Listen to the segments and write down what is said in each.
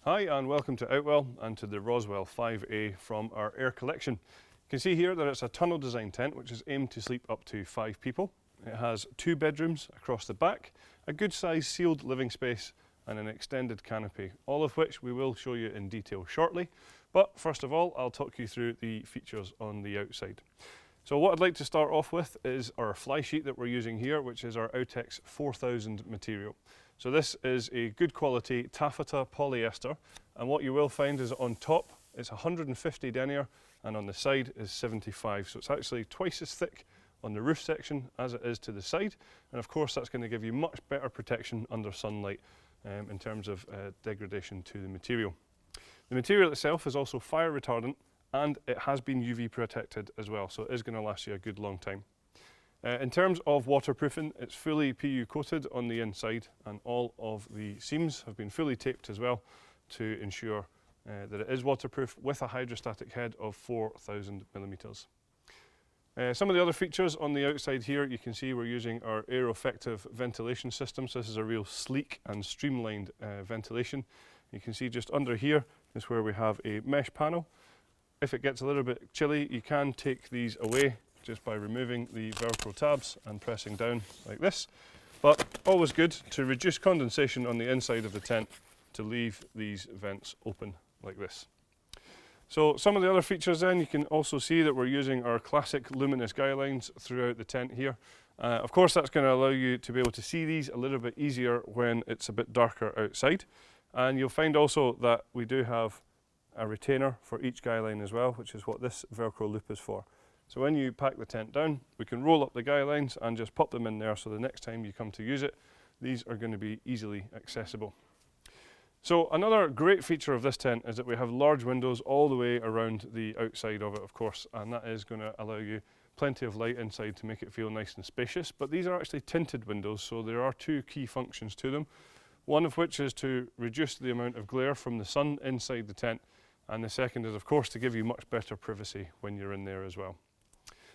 Hi and welcome to Outwell and to the Roswell 5A from our air collection. You can see here that it's a tunnel design tent which is aimed to sleep up to 5 people. It has 2 bedrooms across the back, a good sized sealed living space and an extended canopy, all of which we will show you in detail shortly. But first of all, I'll talk you through the features on the outside. So what I'd like to start off with is our fly sheet that we're using here, which is our Outex 4000 material. So this is a good quality taffeta polyester, and what you will find is on top it's 150 denier and on the side is 75. So it's actually twice as thick on the roof section as it is to the side, and of course that's going to give you much better protection under sunlight in terms of degradation to the material. The material itself is also fire retardant and it has been UV protected as well, so it is going to last you a good long time. In terms of waterproofing, it's fully PU coated on the inside and all of the seams have been fully taped as well to ensure that it is waterproof with a hydrostatic head of 4000 millimeters. Some of the other features on the outside here, you can see we're using our air-effective ventilation system, so this is a real sleek and streamlined ventilation. You can see just under here is where we have a mesh panel. If it gets a little bit chilly, you can take these away just by removing the Velcro tabs and pressing down like this. But always good to reduce condensation on the inside of the tent to leave these vents open like this. So some of the other features then, you can also see that we're using our classic luminous guy lines throughout the tent here. Of course that's going to allow you to be able to see these a little bit easier when it's a bit darker outside. And you'll find also that we do have a retainer for each guy line as well, which is what this Velcro loop is for. So when you pack the tent down, we can roll up the guy lines and just pop them in there, so the next time you come to use it, these are going to be easily accessible. So another great feature of this tent is that we have large windows all the way around the outside of it, of course, and that is going to allow you plenty of light inside to make it feel nice and spacious. But these are actually tinted windows, so there are 2 key functions to them. One of which is to reduce the amount of glare from the sun inside the tent, and the second is of course to give you much better privacy when you're in there as well.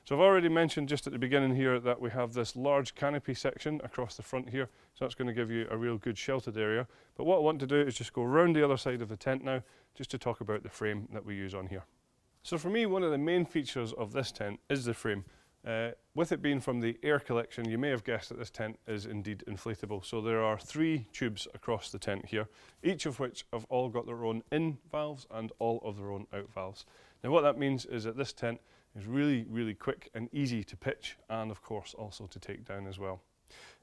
So I've already mentioned just at the beginning here that we have this large canopy section across the front here, so that's going to give you a real good sheltered area. But what I want to do is just go around the other side of the tent now, just to talk about the frame that we use on here. So for me, one of the main features of this tent is the frame. With it being from the air collection, you may have guessed that this tent is indeed inflatable. So there are 3 tubes across the tent here, each of which have all got their own in valves and all of their own out valves. Now what that means is that this tent is really quick and easy to pitch, and of course also to take down as well.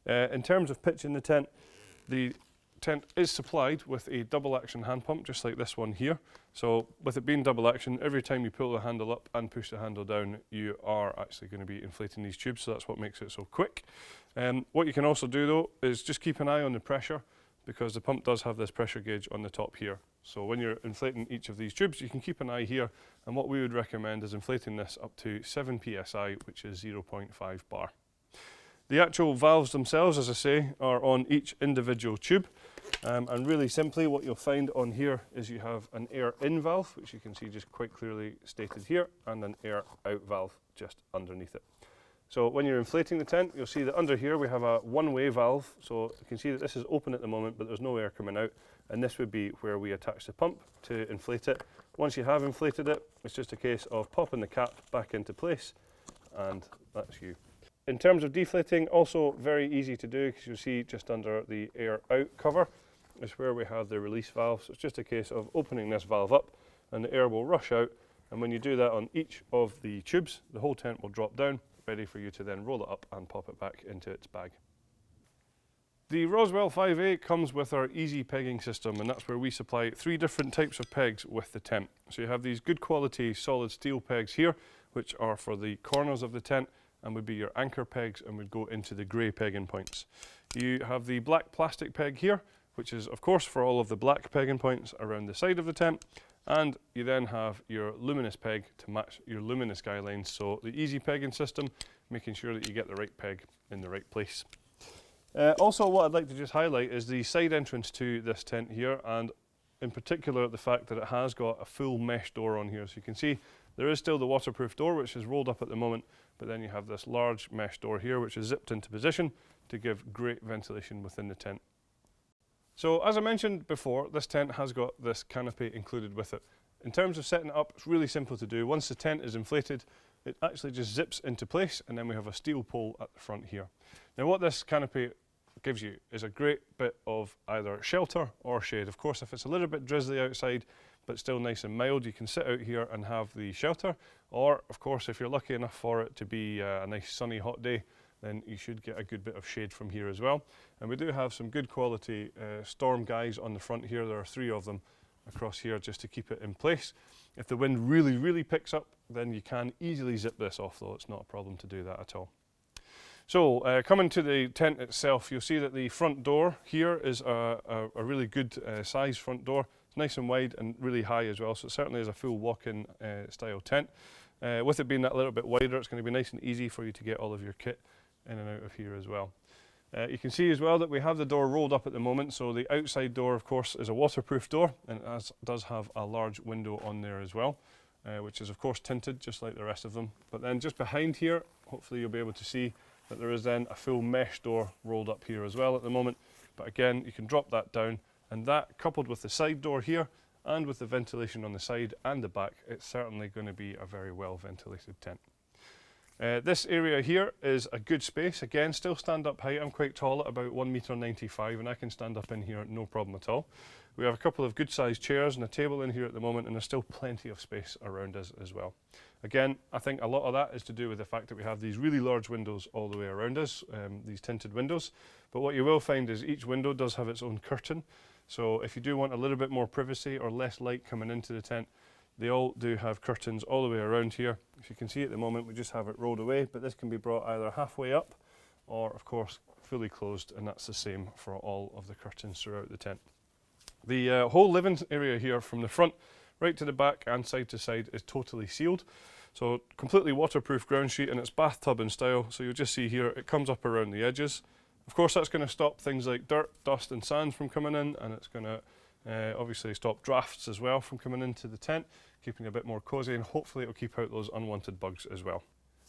In terms of pitching the tent is supplied with a double action hand pump, just like this one here. So with it being double action, every time you pull the handle up and push the handle down, you are actually going to be inflating these tubes, so that's what makes it so quick. What you can also do though is just keep an eye on the pressure, because the pump does have this pressure gauge on the top here. So when you're inflating each of these tubes, you can keep an eye here, and what we would recommend is inflating this up to 7 psi, which is 0.5 bar. The actual valves themselves, as I say, are on each individual tube, and really simply what you'll find on here is you have an air in valve, which you can see just quite clearly stated here, and an air out valve just underneath it. So when you're inflating the tent, you'll see that under here we have a one-way valve, so you can see that this is open at the moment but there's no air coming out, and this would be where we attach the pump to inflate it. Once you have inflated it, it's just a case of popping the cap back into place, and that's you. In terms of deflating, also very easy to do, because you'll see just under the air out cover is where we have the release valve. So it's just a case of opening this valve up and the air will rush out, and when you do that on each of the tubes, the whole tent will drop down, ready for you to then roll it up and pop it back into its bag. The Roswell 5A comes with our easy pegging system, and that's where we supply 3 different types of pegs with the tent. So you have these good quality solid steel pegs here, which are for the corners of the tent and would be your anchor pegs and would go into the grey pegging points. You have the black plastic peg here, which is of course for all of the black pegging points around the side of the tent, and you then have your luminous peg to match your luminous guy lines. So the easy pegging system, making sure that you get the right peg in the right place. Also what I'd like to just highlight is the side entrance to this tent here, and in particular the fact that it has got a full mesh door on here. So you can see there is still the waterproof door, which is rolled up at the moment, but then you have this large mesh door here which is zipped into position to give great ventilation within the tent. So as I mentioned before, this tent has got this canopy included with it. In terms of setting it up, it's really simple to do. Once the tent is inflated, it actually just zips into place, and then we have a steel pole at the front here. Now what this canopy gives you is a great bit of either shelter or shade. Of course, if it's a little bit drizzly outside, but still nice and mild, you can sit out here and have the shelter. Or, of course, if you're lucky enough for it to be a nice sunny hot day, then you should get a good bit of shade from here as well. And we do have some good quality storm guys on the front here. There are 3 of them across here just to keep it in place. If the wind really picks up, then you can easily zip this off, though it's not a problem to do that at all. So coming to the tent itself, you'll see that the front door here is a really good size front door. It's nice and wide and really high as well, so it certainly is a full walk-in style tent. With it being that little bit wider, it's going to be nice and easy for you to get all of your kit in and out of here as well. You can see as well that we have the door rolled up at the moment, so the outside door of course is a waterproof door, and it does have a large window on there as well, which is of course tinted just like the rest of them. But then just behind here, hopefully you'll be able to see that there is then a full mesh door rolled up here as well at the moment. But again, you can drop that down, and that coupled with the side door here and with the ventilation on the side and the back, it's certainly going to be a very well ventilated tent. This area here is a good space. Again, still stand up height. I'm quite tall at about 1.95 m, and I can stand up in here no problem at all. We have a couple of good sized chairs and a table in here at the moment, and there's still plenty of space around us as well. Again, I think a lot of that is to do with the fact that we have these really large windows all the way around us, these tinted windows. But what you will find is each window does have its own curtain. So if you do want a little bit more privacy or less light coming into the tent, they all do have curtains all the way around here. If you can see at the moment, we just have it rolled away, but this can be brought either halfway up or, of course, fully closed, and that's the same for all of the curtains throughout the tent. The whole living area here from the front right to the back and side to side is totally sealed. So completely waterproof ground sheet, and it's bathtub in style. So you'll just see here, it comes up around the edges. Of course, that's going to stop things like dirt, dust and sand from coming in, and it's going to obviously stop drafts as well from coming into the tent, keeping it a bit more cosy, and hopefully it'll keep out those unwanted bugs as well.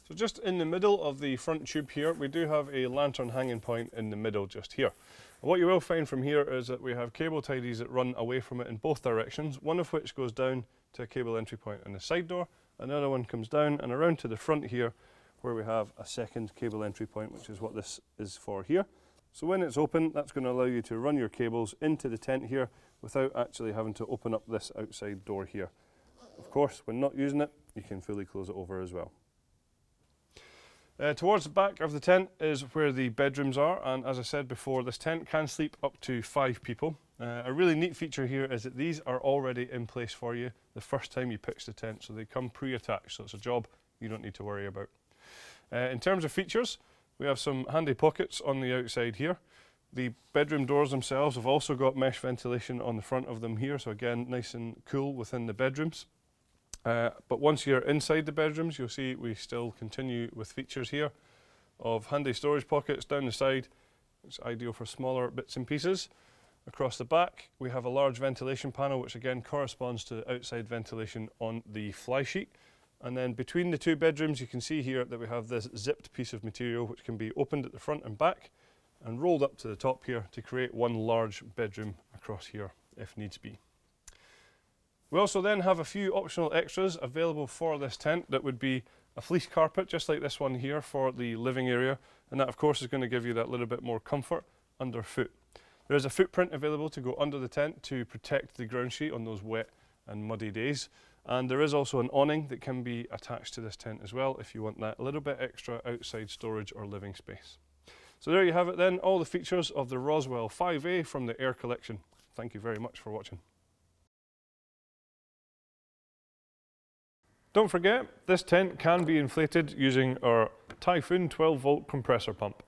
So just in the middle of the front tube here, we do have a lantern hanging point in the middle just here. And what you will find from here is that we have cable tidies that run away from it in both directions, one of which goes down to a cable entry point in the side door, another one comes down and around to the front here, where we have a second cable entry point, which is what this is for here. So when it's open, that's going to allow you to run your cables into the tent here without actually having to open up this outside door here. Of course, when not using it, you can fully close it over as well. Towards the back of the tent is where the bedrooms are, and as I said before, this tent can sleep up to 5 people. A really neat feature here is that these are already in place for you the first time you pitch the tent, so they come pre-attached, so it's a job you don't need to worry about. In terms of features, we have some handy pockets on the outside here. The bedroom doors themselves have also got mesh ventilation on the front of them here, so again, nice and cool within the bedrooms. But once you're inside the bedrooms, you'll see we still continue with features here of handy storage pockets down the side. It's ideal for smaller bits and pieces. Across the back, we have a large ventilation panel, which again corresponds to outside ventilation on the fly sheet. And then between the 2 bedrooms, you can see here that we have this zipped piece of material which can be opened at the front and back and rolled up to the top here to create one large bedroom across here if needs be. We also then have a few optional extras available for this tent that would be a fleece carpet, just like this one here, for the living area, and that of course is going to give you that little bit more comfort underfoot. There is a footprint available to go under the tent to protect the ground sheet on those wet and muddy days, and there is also an awning that can be attached to this tent as well if you want that little bit extra outside storage or living space. So there you have it then, all the features of the Roswell 5A from the Air collection. Thank you very much for watching. Don't forget, this tent can be inflated using our Typhoon 12-volt compressor pump.